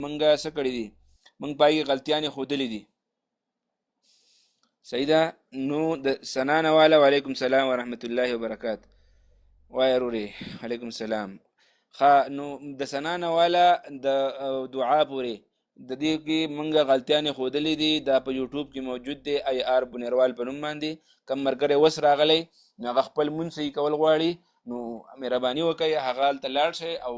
منګه څه کړي دي منګ پای غلطیانې خودلې دي صحیح ده نو د سنانه والا وعلیکم السلام ورحمت الله وبرکاته وای وروري وعلیکم السلام نو د سنانه والا د دعا پورې د دې کې منګه غلطیانې خودلې دي دا په یوټیوب کې موجود دی آی آر بنیروال په نوم باندې کم مرګره وس راغلی نو هغه خپل مونږ کول غواړي نو مهرباني وکړئ هغه هلته لاړ شئ او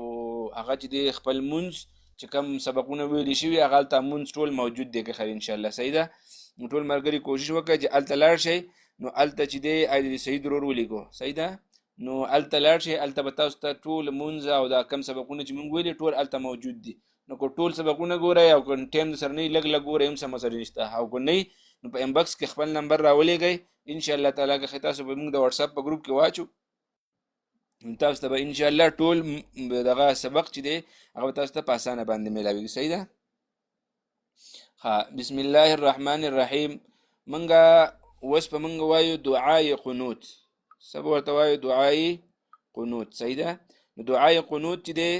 هغه چې دی خپل مونځ چې کوم سبقونه ویلي شوي هغه هلته مونځ ټول موجود دی که خیر انشاءالله صحیح ده نو ټول ملګري کوشش وکړئ چې هلته لاړ شئ نو هلته چې دی د سعید ورور ولیکو صحیح ده نو هلته لاړ شئ هلته به تاسو ته ټول مونځ او دا کم سبقونه چې مونږ ویلي ټول هلته موجود دي نو که ټول سبقونه ګورئ او که ټایم درسره نه وي لږ لږ ګورئ هم څه مسله نشته او که نه نو په انبکس کې خپل نمبر راولېږئ انشاءالله تعالی که تاسو به موږ د واتساپ په ګروپ کې واچو تاسو ته به انشاءالله ټول دغه سبق چې دی هغه تاسو ته په اسانه باندې میلاویږي صحیح ده بسم الله الرحمن الرحیم منګه اوس په منګه وایو دعای قنوت سبا ورته وایو دعای قنوت صحیح ده نو دعای قنوت چې دی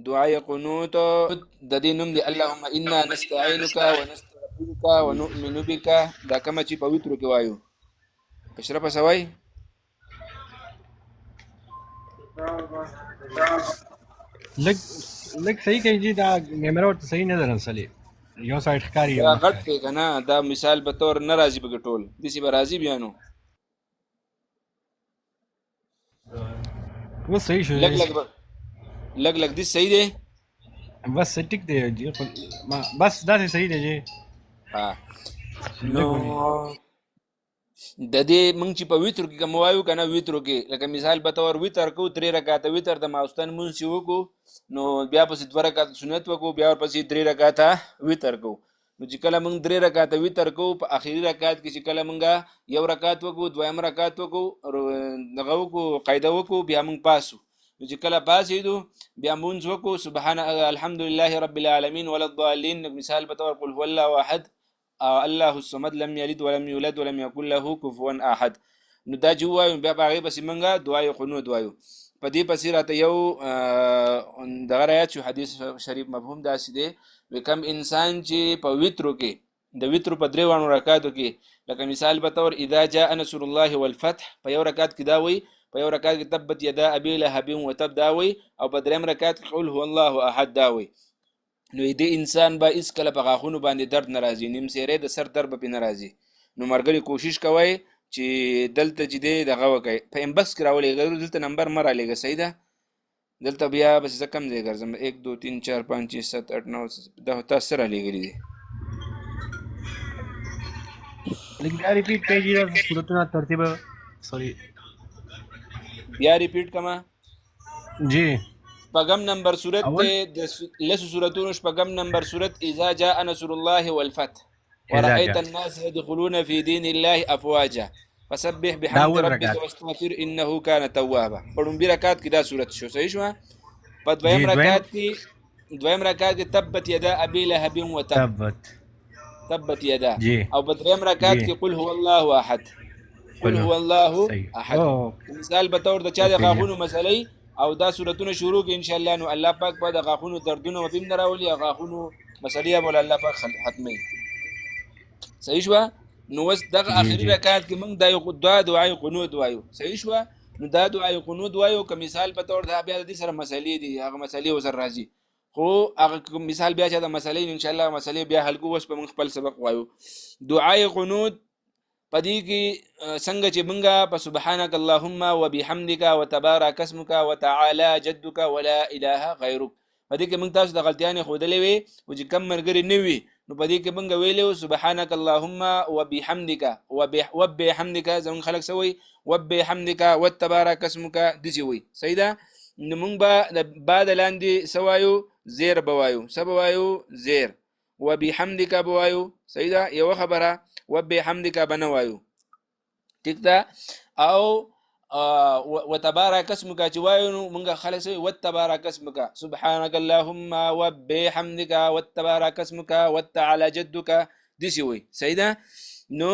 دعای قنوت د دې نوم دی اللهم انا نستعینک ونستغفرک ونؤمن بک دا کومه چې په وترو کې وایو اشرف سوای لږ صحیح کوي جی دا کیمرا ورته صحیح نه درنسلې یو سایډ ښکاري دا غټ کې کنه دا مثال به تور نه راځي به ټول دسی به راځي بیانو و صحیح شو لګ دې صحیح دی بس ټیک دی جی بس دا صحیح دی جی نو د دې مونږ چې په ویتر کې کوم وایو کنه ویتر کې لکه مثال به تور ویتر کو 3 رکعات ویتر د ماوستن مونږ چې وکړو نو بیا پسې 2 رکعات سنت وکړو بیا پسې 3 رکعات ویتر کو نو چې کله مونږ 3 رکعات ویتر کو په اخیری رکعات کې چې کله مونږه یو رکعات وکړو دویم رکعات وکړو دغه وکړو قاعده وکړو بیا مونږ پاسو نو چې کله پاسېدو بیا مونږ وکړو سبحان الحمدلله رب العالمین ولا الضالین مثال به تور قل هو الله احد الله الصمد لم يلد ولم يولد ولم يكن له كفوا احد نو دا جو وایو بیا هغه پسې منګه دعای قنوت وایو په دې پسې راته یو دغه آیات شو حدیث شریف مفهوم داسې دی وکم انسان چې په وترو کې د وترو په 3 رکعاتو کې لکه مثال به تور اذا جاء نصر الله والفتح په یو رکعت کې دا وایي په یو رکعت کې تبت یدا ابي لهب وتب دا وایي او په دریم رکعت کې قل هو الله احد دا وایي نو دې انسان به اس کله په غاښونو باندې درد ناراضي نیم سیره د سر درد به ناراضي نو مرګري کوشش کوي چې دلته چې دی دغه وکي په انبکس کې راولېږئ دلته نمبر مه رالېږئ صحیح ده دلته بیا بس زه کم ځای ګرځم 1 2 3 4 5 6 7 8 9 10 تاسو سره لېږلي دي لیکن بیا ریپیټ کوي دا صورتونه ترتیب سوري بیا ریپیټ کما جی شپږم نمبر صورت ته د لسو صورتونو شپږم نمبر صورت اذا جاء نصر الله والفتح ورأيت الناس يدخلون في دين الله افواجا فسبح بحمد ربك واستغفر انه كان توابا پړم بي رکعات کې دا صورت شو صحیح شو په دویم رکعات کې تبت يدا ابي لهب وتب تبت يدا او په دریم رکعات کې قل هو الله احد قل هو الله احد مثال به تور د چا د غاغونو مسلې او دا صورتونه شروع کې ان شاء الله نو الله پاک په د غاخونو دردونه وبیم نه راولي غاخونو مسلې بول الله پاک ختمي صحیح شو نو وس دغه اخري رکعات کې موږ د دعای قنوت وایو صحیح شو نو دا دعای قنوت وایو که مثال په تور دا بیا د سره مسلې دي هغه مسلې وسر راځي خو هغه مثال بیا چې د مسلې ان شاء الله مسلې بیا حل کو وس په موږ خپل سبق وایو دعای قنوت پدې کې څنګه چې منګه په سبحانك اللهم وبحمدك وتبارك اسمك وتعالى جدك ولا اله غيرك پدې کې موږ تاسو د غلطیانې خودلې وي او چې کم مرګري نه وي نو پدې کې موږ ویلو سبحانك اللهم وبحمدك وبحمدك زمون خلق سوي وبحمدك وتبارك اسمك دسی وي صحیح ده نو موږ بعد لاندې سوایو زیر بوایو سبوایو زیر وبحمدك بوایو صحیح ده یو خبره وبحمدك بنوایو ٹھیک ده او وتبارك اسمك جوایو مونږه خلاص وتبارك اسمك سبحانك اللهم وبحمدك وتبارك اسمك وتعالى جدك دسی وي صحیح ده نو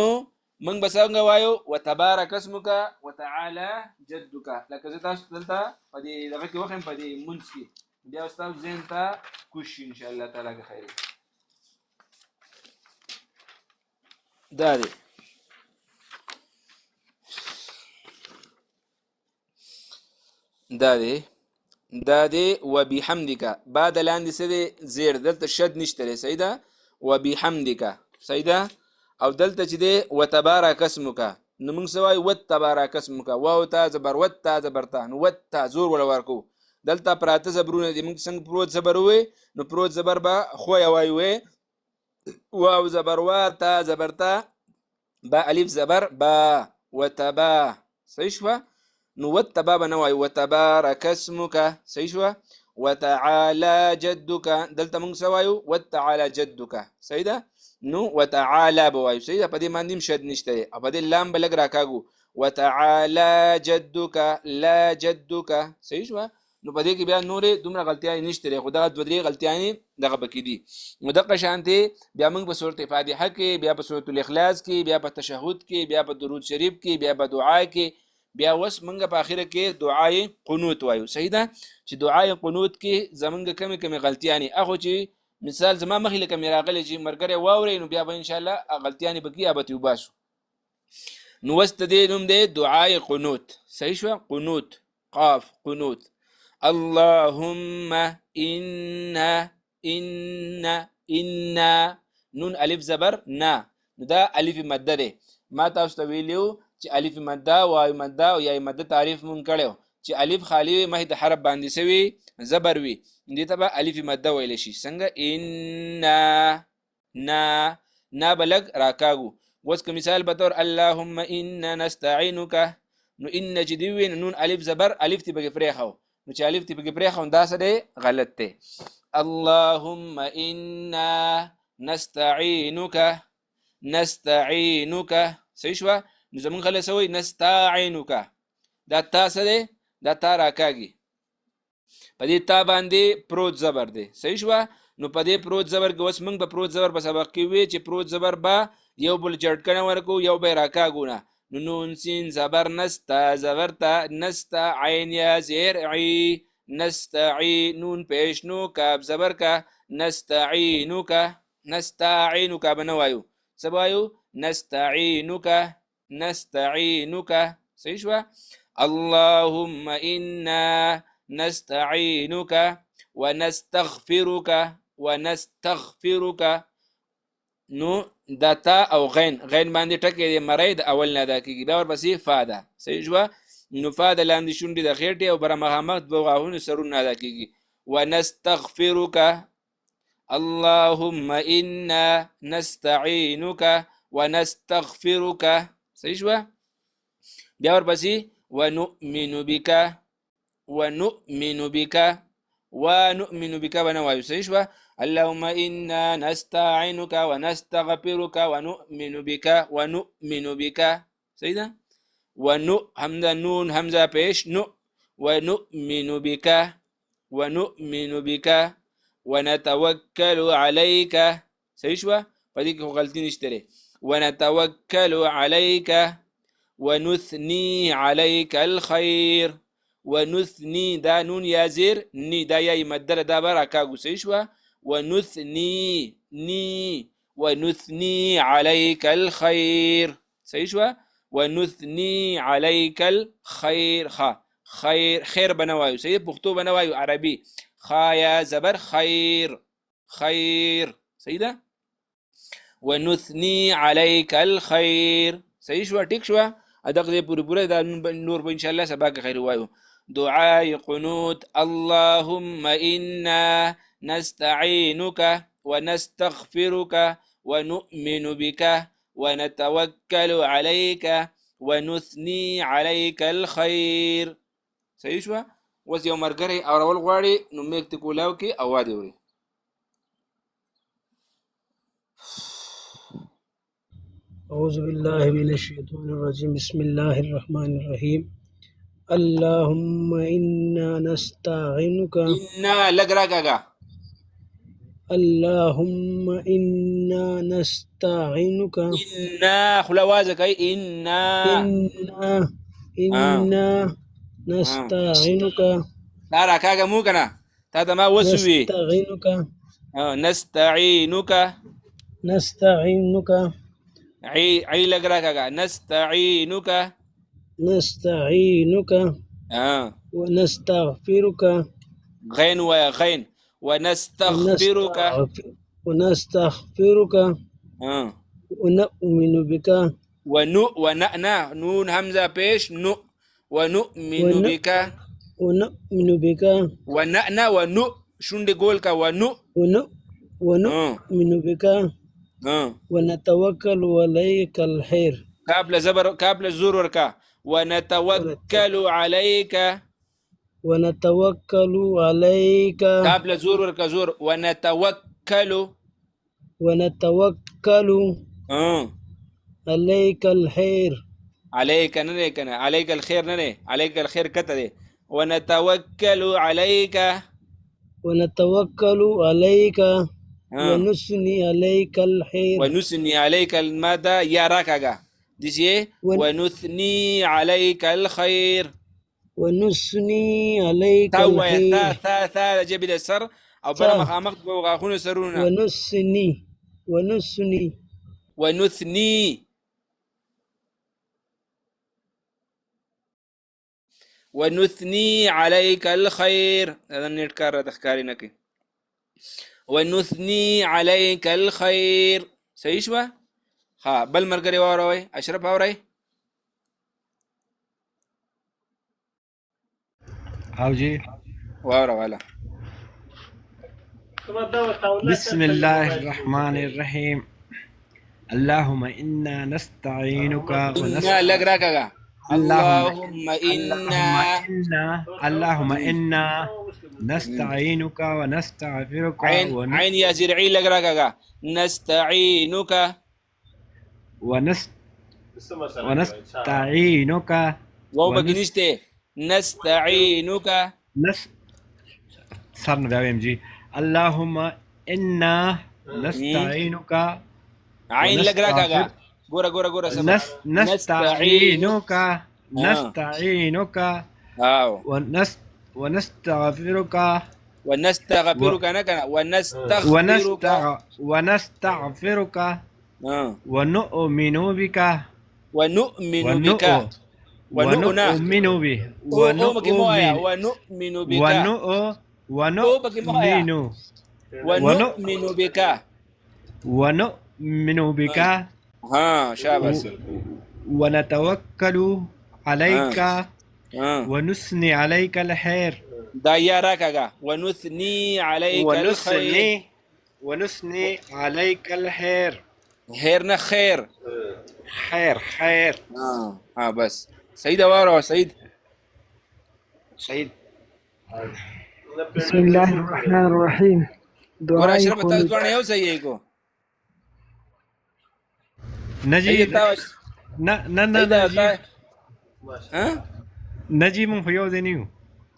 مونږ بسنګ وایو وتبارك اسمك وتعالى جدك لکه زه تاسو دلته په دې دغه کې وخم په دې مونږ کې بیا استاد زين ته کوشش ان شاء الله تعالی که خیر دا دی وبحمدک بعد لاندې څه دی زیر دلته شد نشته دی صحیح ده وبحمدک صحیح ده او دلته چې دی وتبارک اسمک نو موږ څه وایو وتبارک اسمک واو ته زبر وت ته زبر ته نو وت ته زور ولا ورکو دلته پراته زبرونه دي موږ څنګه پروت زبر وې نو پروت زبر به خو یا وایو واو زبر وا ته زبر ته با الف زبر با وتبا صحیح شو نو وتبا بنوای وتبارك اسمك صحیح شو وتعالى جدك دلته موږ سوایو وتعالى جدك صحیح ده نو وتعالى بوایو صحیح ده په دې باندې شد نشته او په دې لام بلګ راکاګو وتعالى جدك لا جدك صحیح شو نو په دې کې بیا نورې دومره غلطیاں نشته خو دغه دوه درې غلطیاں دغه بکې دي نو دغه شانتي بیا موږ په سورۃ فاتحه کې بیا په سورۃ الاخلاص کې بیا په تشهود کې بیا په درود شریف کې بیا په دعا کې بیا وس موږ په اخره کې دعای قنوت وایو صحیح ده چې دعای قنوت کې زمونږ کمی غلطیاں هغه چې مثال زما مخې لکه میراغلی چې مرګره واوري نو بیا به ان شاء الله غلطیاں بکې ابته وباسو نو واست دې نوم دې دعای قنوت صحیح شو قنوت قاف قنوت اللهم إنا نون الف زبر نا دا الف مده ده ما تاسو ته ویلو چې الف مده واو مده او یا مده تعریف مون کړو چې الف خالی مه د حرف باندې سوي زبر وي دې ته به الف مده ویل شي څنګه نا بلغ راکاغو وس که مثال به تور اللهم إنا نستعينك نو ان جدوي نون الف زبر الف تی بګ پرېخو نو چې الف تی بګ پرېخو دا څه دی غلط دی اللهم إنا نستعينك صحیح شو نو زمون خلک سوي نستعينك دا تا څه دی دا تا راکاږي په دې تا باندې پروت زبر دی صحیح شو نو په دې پروت زبر کې اوس موږ په پروت زبر په سبق کې وی چې پروت زبر با یو بل جړکنه ورکو یو به راکاګونه نون سین زبر نستا زبرتا نستا عین یا زیر عی نستعی نون پیش نو کاب زبر کا نستعینک بنوایو سبایو نستعینک صحیح شو اللهم إنا نستعینک ونستغفرك نو دا تا او غین باندې ټکی دی مړی د اول نه ادا کېږي بیا ورپسې فا ده صحیح شوه نو فا د لاندې شونډې د خېټې او بره مخامخ دوه غاښونو سرونه ادا کېږي ونستغفرك اللهم إنا نستعينك ونستغفرك صحیح شوه بیا ورپسې ونؤمن بك بنوایو صحیح شوه اللهم إنا نستعينك ونستغفرك ونؤمن بك صحیح ده حمزه نون حمزه پیش نو ونؤمن بك ونتوكل عليك صحیح شوه په دې کې خو غلطي نشته لري ونتوكل عليك ونثني عليك الخير ونثني دا نون یا زیر نی دا یا مدره دا برکاګو صحیح شوه ونثني عليك الخير صحیح شوه ونثني عليك الخير خیر بنوایو صحیح پښتو بنوایو عربي خایا زبر خیر صحیح ده ونثني عليك الخير صحیح شوه ټیک شوه ادغه پوره دا نور به ان شاء الله سبا کې خیر وایو دعاء قنوت اللهم إنا نستعينك ونستغفرك ونؤمن بك ونتوكل عليك ونثني عليك الخير صحیح شوه اوس یو مرګری اورول غواړي نو میک ته کولاو کې اواز اوري أعوذ بالله من الشيطان الرجيم بسم الله الرحمن الرحيم اللهم إنا نستعينك إنا لقراقا اللهم إنا نستعينك إنا خلوازك إنا نستعينك لا راكاقا مو كنا هذا ما وسوي. نستعينك نستعينك. نستعينك عي لقرا كاغا نستعينك. نستعينك ونستغفرك غين وغين. ونستغفرك. ونستغفرك ونؤمن بك ونأنا نون همزة بيش ونؤمن بك. ونؤمن بك ونأنا شند قولك ونؤمن بك ونتوكل عليك الخير قبل الزور وركا ونتوكل عليك. ونتوكل عليك قبل زور وركا زور ونتوكل عليك الخير. عليك نني عليك الخير نني عليك الخير كتدي ونتوكل عليك. ونتوكل عليك ونثني عليك الخير. ونثني عليك المادة يا راكاغا ديسي ونثني عليك الخير. ونثني عليك توا الخير. ثا جبل السر او بلا مقامك وغاخون سرونا. ونثني عليك الخير. هذا نذكر تذكاري نكي ونثني عليك الخير. صحيح شو ها بل مرقري واروي اشرف اوري हाउजी وارا ولا. بسم الله الرحمن الرحيم اللهم إنا نستعينك إنا لقراكا اللهم إنا نستعينك ونستغفرك عين يا زرعي لقراكا نستعينك ونستعينك وبقنيشتي نستعينك. صرنا بأبي جي اللهم إنا نستعينك عين لقراكا قورا نستعينك ونستغفرك نكنا ونستغفرك ونؤمن بك ونؤمن بك ونؤمن به ونؤمن بك ها شابس. ونتوكل عليك ونثني عليك الخير. دايراكا ونثني عليك الخير. ونثني عليك الخير. خيرنا خير بس. سيدة وارو سيد بسم الله الرحمن الرحيم. ورا شرب تاوزبان يو سيئيكو نجي نجي من فيو دينيو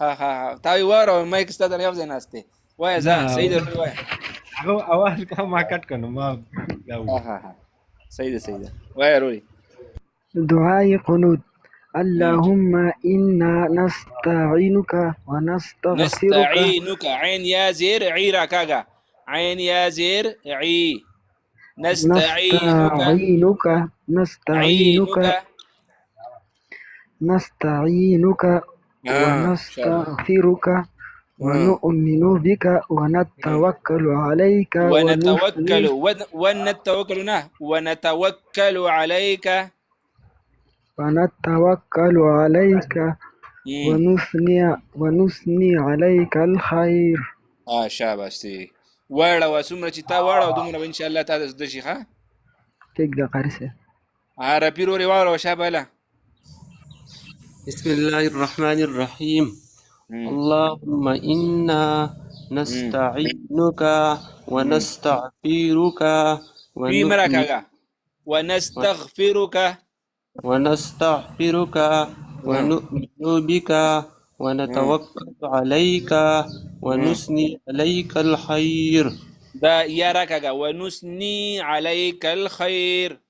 ها تاوي وارو مايك ستادر يو زيناستي ويا زا سيدة الرواية أول كم ما كات كانوا ما سيدة ويا روي دعاء قنوت. اللهم إنا نستعينك ونستغفرك. عين يا زير عي راكاغا عين يا زير عي نستعينك ونستغفرك ونؤمن بك ونتوكل عليك ونتوكل عليك ونثني عليك الخير. شاباسي واړه وسمره چې تا واړه دومره ان شاء الله تا د شيخه ټیک د قارسه عربي روري واړه شاباله. بسم الله الرحمن الرحيم اللهم إنا نستعينك ونستغفرك في مركاغا ونستغفرك ونؤمن بك ونتوكل عليك ونثني عليك الخير. دا يا ركاغا ونثني عليك الخير.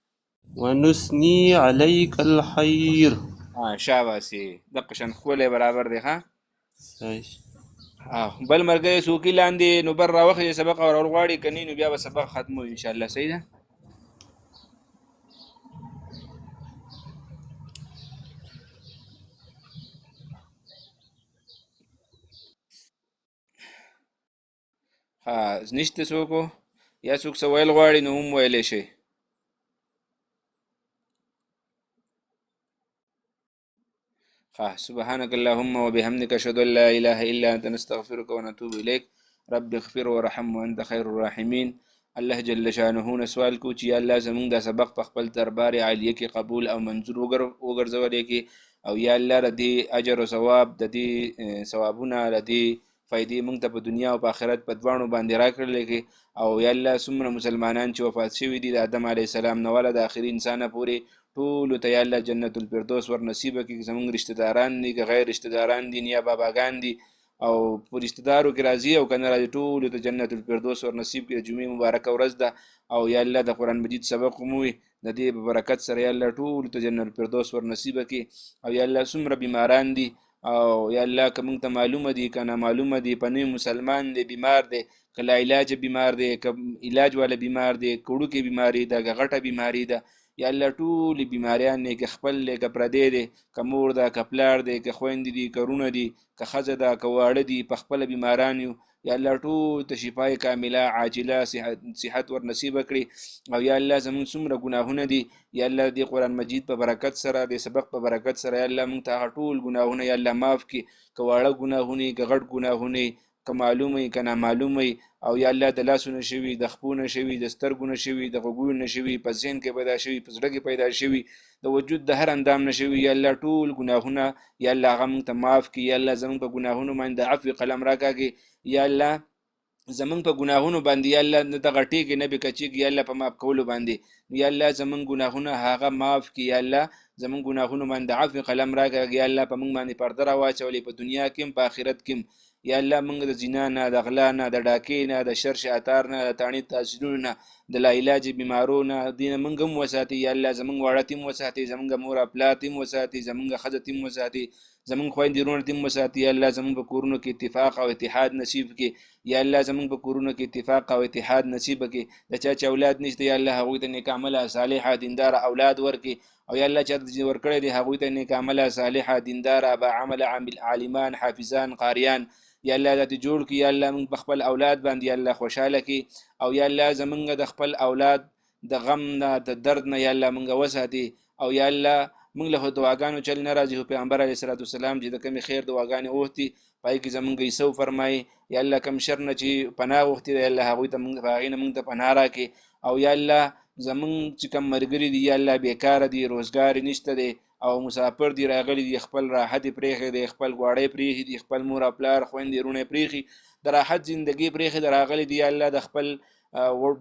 شاباسي شاباسي دقشن خولي برابر دي ها بل مرګي سوکي لاندې نو بر راوخې سبق اور غواړي کني نو بیا به سبق ختمو ان شاء الله. صحیح ده. نشته څوک یا څوک سوال غواړي نو هم ویلی شي. سبحانك اللهم وبحمدك أشهد أن لا إله إلا أنت نستغفرك ونتوب إليك. رب اغفر ورحم وأنت خير الراحمين. الله جل شانه نه سوال کو چې یا الله زمونږ د سبق په خپل دربار عالیه کې قبول او منظور وګرځولې کې، او یا الله ردی اجر او ثواب د دې ثوابونه ردی فائدې مونږ ته په دنیا او په آخرت په دواړو باندې راکړلې کې. او یا الله څومره مسلمانان چې وفات شوي دي د آدم علیه السلام نه والا د آخري انسانه پورې ټولو ته یا الله جنت الفردوس ور نصیب کړي. زمونږ رشتہ داران دي که غیر رشتہ داران دي یا باباګان دي او په رشتہ دارو کې راځي او کنه راځي ټولو ته جنت الفردوس ور نصیب کړي. جمعې مبارکه ورځ ده او یا الله د قرآن مجید سبق مو د دې په برکت سره یا الله ټولو ته جنت الفردوس ور نصیب کړي. او یا الله څومره بیماران دي او یا الله که موږ ته معلومه دي که نامعلومه دي، په نوی مسلمان دی بیمار دی که لا علاج بیمار دی که علاج والا بیمار دی که وړوکې بیماري ده که غټه بیماري ده، یا الله ټولې بیماریان دی که خپل دی که پردی دی که مور ده که پلار دی که خویندې دي که رونه دي که ښځه ده که واړه دي په خپله بیماران یو، یا الله ټول ته شفای کامله عاجله صحت ور نصیب کړي. او یا الله زمونږ څومره ګناهونه دي یا الله دې قرآن مجید په برکت سره د سبق په برکت سره یا الله موږ ته هغه ټول ګناهونه یا الله معاف کړي، که واړه ګناهونه که غټ ګناهونه که معلومه که نامعلومه، او یا الله د لاسو نه شوي د خپو نه شوي د سترګو نه شوي د غوږونو نه شوي په ذهن کې پیدا شوي په زړه کې پیدا شوي د وجود د هر اندام نه شوي، یا الله ټول ګناهونه یا الله هغه موږ ته معاف کړي. یا الله زموږ په ګناهونو باندې د عفو قلم راکاږي. یا الله زمونږ په ګناهونو باندې یا الله نه دغه ټیکې نه بکچېږي یا الله په معاف کولو باندې، یا الله زمونږ ګناهونه هغه معاف کړي. یا الله زمونږ ګناهونو باندې د عفو قلم راکاږي. یا الله په موږ باندې پرده راواچولې په دنیا کې هم په آخرت کې هم. یا الله موږ د زنا نه د غلا نه د ډاکې نه د شر شعتار نه د تاڼي تاثیرونو نه د لا علاج بیمارو نه دې نه موږ هم وساتي. یا الله زمونږ واړه تیم وساتي، زمونږ مور پلار تیم وساتي، زمونږ ښځه تیم وساتي، زمونږ خویندې وروڼه تیم وساتي. یا الله زمونږ په کورونو کې اتفاق او اتحاد نصیب کړي. یا الله زمونږ په کورونو کې اتفاق او اتحاد نصیب کړي. د چا چې اولاد نشته یا الله هغوی ته نیک عمله صالحه دینداره اولاد ورکړي. او یا الله چاته چې ورکړی دی هغوی ته نیک عمله صالحه دینداره با عمله عالمان حافظان قاریان یا الله دا دې جوړ کړي. یا الله موږ په خپل اولاد باندې یا الله خوشحاله کړي. او یا الله زمونږ د خپل اولاد د غم نه د درد نه یا الله موږ وساتي. او یا الله موږ له دعاګانو چل نه راځي. پیغمبر علیه الصلاة والسلام چې د کمې خیر دعاګانې وغوښتي پای کې زمونږ عیسو فرمایي یا الله کم شر نه چې پناه غوښتي دی یا الله هغوی ته موږ په هغې نه موږ ته پناه راکړي. او یا الله زمونږ چې کم ملګري دي یا الله بیکاره دي روزګار یې نشته دی او مسافر دي راغلي دي خپل راحت یې پرېښی دی خپل ګواړی پرېښي دي خپل مور او پلار خویندې وروڼه یې پرېښي د راحت زندګي پرېښي د راغلي دي یا الله د خپل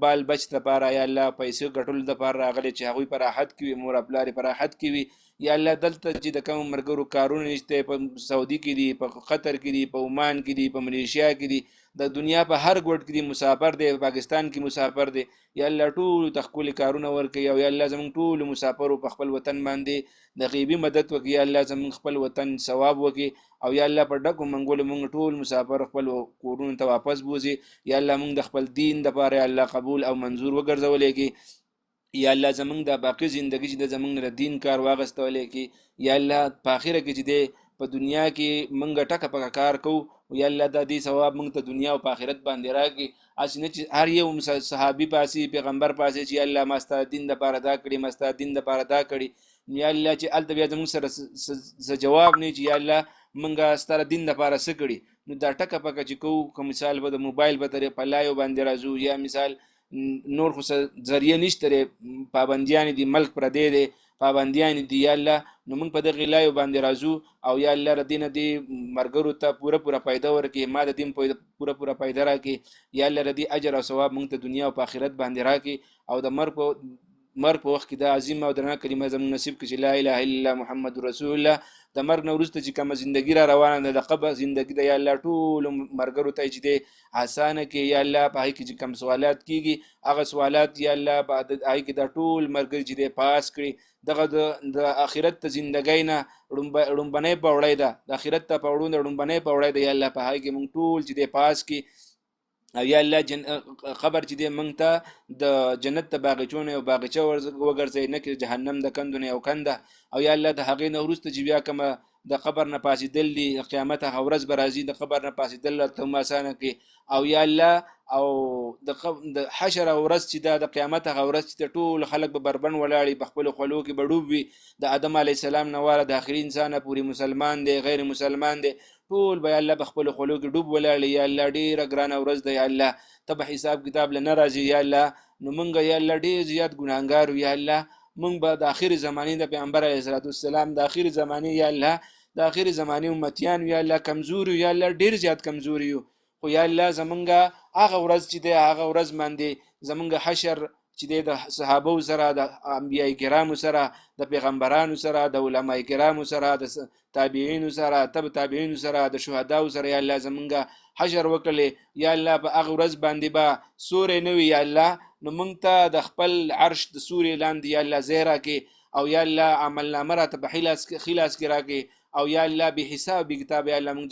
بال بچ دپاره یا الله پیسې ګټلو دپاره راغلي چې هغوی په راحت کې وي مور او پلار یې په راحت کې وي. یا الله دلته چې د کوم ملګرو کارونه نشته په سعودي کې دي په قطر کې دي په عمان کې دي په ملیشیا کې دي د دنیا په هر ګوټ کې دي مسافر دی پاکستان کې مسافر دی یا الله ټولو ته ښکلي کارونه ورکوي. او یا الله زموږ ټولو مسافرو په خپل وطن باندې د غیبي مدد وکړي. یا الله زموږ خپل وطن ثواب وکړي. او یا الله په ډکو منګولو موږ ټول مسافر خپل کورونو ته واپس بوځي. یا الله موږ د خپل دین دپاره یا الله قبول او منظور وګرځولی کړي. یا الله زمونږ د باقي زندګي چې د زمونږ نه د دین کار واغستولی کړي. یا الله په آخره کې چې دی په دنیا کې موږ ټکه پکه کار کوو یا الله دا دې ثواب موږ ته دنیا او په آخرت باندې راکړي. هسې نه چې هر یو صحابي پاسې پیغمبر پاسې چې الله ما ستا دین دپاره دا کړي ما ستا دین دپاره دا کړي، یا الله چې هلته بیا زموږ سره څه جواب نه چې یا الله موږ ستا دین دپاره څه کړي. نو دا ټکه پکه چې کوو که مثال به د موبایل په طریقه په لایو باندې راځو یا مثال نور خو ذریعه نشته دی پابندیان دي ملک پردی دی پابندیان دي یا الله نو موږ په دغې لایو باندې راځو او یا الله د دې نه دې ملګرو ته پوره پوره پیدا ورکړي ما د دې پوره پوره پیدا راکړي. یا الله د دې اجر او ثواب موږ ته دنیا او په آخرت باندې راکړي او د مرګ په وخت کې دا عظیم او درنه کلمه زموږ نصیب کړي چې لا اله الا الله محمد رسول الله. د مرګ نه وروسته چې کومه زندګي را روانه ده د قبر زندګي ده یا الله ټولو مرګرو ته چې دی اسانه کې یا الله په هغې کې چې کوم سوالات کېږي هغه سوالات یا الله په هغې کې دا ټول مرګري چې دی پاس کړي. دغه د آخرت ته زندګۍ نه ړومبنۍ پوړی ده د آخرت ته پوړو د ړومبنۍ پوړی ده یا الله په هغې کې مونږ ټول چې دی پاس کړي. او یا الله قبر چې دی موږ ته د جنت د باغچونه یو باغچه وګرځوي نه کې جهنم د کندو نه یو کنده. او یا الله د هغې نه وروسته چې بیا کومه د قبر نه پاسېدل دي قیامت هغه ورځ به راځي د قبر نه پاسېدل راته هم اسانه کړي. او یا الله او د حشر ورځ چې دا د قیامت هغه ورځ چې ټول خلک به بربند ولاړي په خپلو خولو کې به ډوب وي د آدم علیه السلام نه واره د آخري انسانه پورې مسلمان دی غیر مسلمان دی ټول به یا الله په خپلو خولو کې ډوب ولاړي. یا الله ډېره ګرانه ورځ ده یا الله ته به حساب کتاب له نه راځي یا الله نو موږ یا الله ډېر زیات ګناهګار یو یا الله موږ به د آخر زمانې د پیغمبر علیه السلام د آخر زمانې یا الله د آخر زمانې امتیان یا الله کمزور یا الله ډېر زیات کمزور یو. خو یا الله زمونږ هغه ورځ چې دی هغه ورځ باندې زمونږ حشر چې دی د صحابو سره د انبیاء کرامو سره د پیغمبرانو سره د علماء کرامو سره د تابعینو سره تبع تابعینو سره د شهداو سره یا الله زمونږ حشر وکړي. یا الله په هغه ورځ باندې به سورې نه وي یا الله نو موږ ته د خپل عرش د سورې لاندې یا الله ځای راکړي. او یا الله عملنامه راته په خلاص کې راکړي. او یا الله به حساب به کتاب یا الله موږ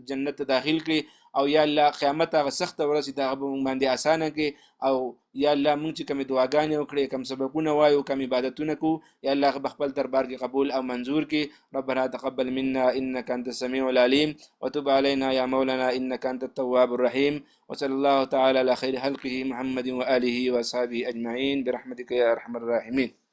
جنت ته داخل کړي. او یا الله قیامت هغه سخته ورځ چې هغه به موږ باندې اسانه کړي. او یا الله موږ چې کومې دعاګانې وکړې کوم سبقونه وایو کوم عبادتونه کوو یا الله هغه په خپل دربار کې قبول او منظور کړي. ربنا تقبل منا انك انت السميع العليم وتب علينا يا مولانا انك انت التواب الرحيم وصلى الله تعالى على خير خلقه محمد واله واصحابه اجمعين برحمتك يا ارحم الراحمين.